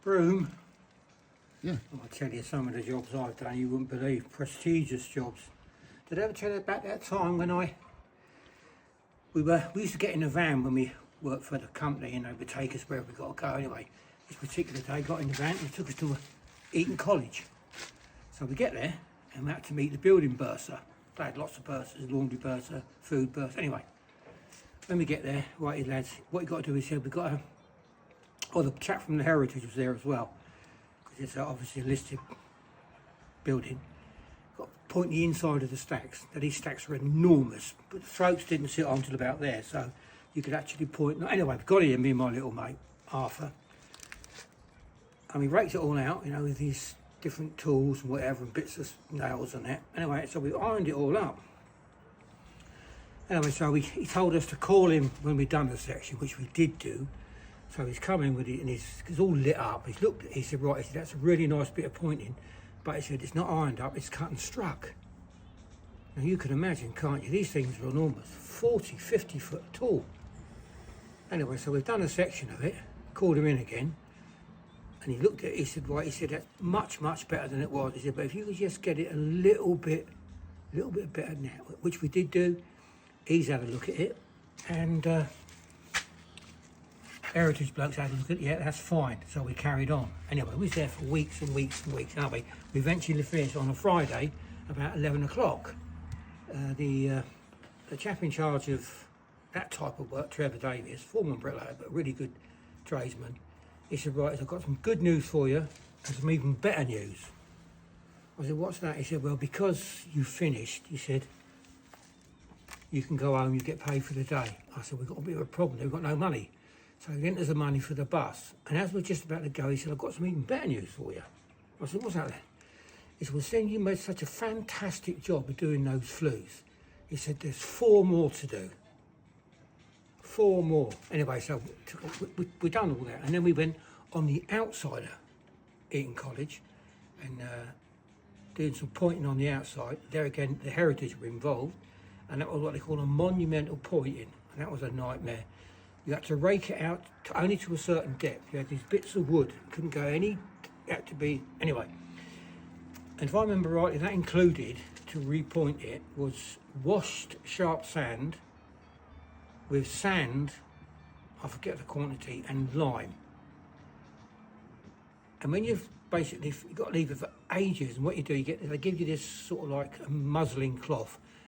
room. Yeah. I'll tell you some of the jobs I've done, you wouldn't believe, prestigious jobs. Did I ever tell you about that time when we used to get in a van when we worked for the company and they would take us wherever we got to go anyway. This particular day, got in the van and they took us to Eton College. So we get there and we had to meet the building bursar. They had lots of bursars, laundry bursar, food bursar. Anyway, when we get there, right, lads, what you got to do is he said, we've got to, oh, the chap from the Heritage was there as well, because it's obviously a listed building. Got to point the inside of the stacks. Now these stacks are enormous, but the throats didn't sit on till about there, so you could actually point. Anyway, we've got here, me and my little mate, Arthur, and we raked it all out, you know, with these different tools and whatever, and bits of nails and that. Anyway, so we ironed it all up. Anyway, so he told us to call him when we'd done the section, which we did do. So he's coming with it and it's all lit up. He's looked at it, he said, right, he said, that's a really nice bit of pointing. But he said, it's not ironed up, it's cut and struck. Now you can imagine, can't you? These things are enormous, 40, 50 foot tall. Anyway, so we've done a section of it, called him in again. And he looked at it, he said, right, he said, that's much, much better than it was. He said, but if you could just get it a little bit better than that, which we did do. He's had a look at it, and Heritage blokes had a look at it. Yeah, that's fine. So we carried on. Anyway, we was there for weeks and weeks and weeks, aren't we? We eventually finished on a Friday about 11 o'clock. The chap in charge of that type of work, Trevor Davies, former bricklayer, but a really good tradesman, he said, right, I've got some good news for you and some even better news. I said, what's that? He said, well, because you finished, he said, you can go home, you get paid for the day. I said, we've got a bit of a problem, we've got no money. So he lent us the money for the bus. And as we're just about to go, he said, I've got some even better news for you. I said, what's that then? He said, well, seeing you made such a fantastic job of doing those flues. He said, there's 4 more to do. 4 more. Anyway, so we done all that. And then we went on the outside of Eton College and doing some pointing on the outside. There again, the Heritage were involved. And that was what they call a monumental pointing, and that was a nightmare. You had to rake it out only to a certain depth. You had these bits of wood, couldn't go any, had to be, anyway. And if I remember rightly, that included, to repoint it, was washed sharp sand with sand, I forget the quantity, and lime. And when you've got to leave it for ages, and what you do, they give you this sort of like a muslin cloth,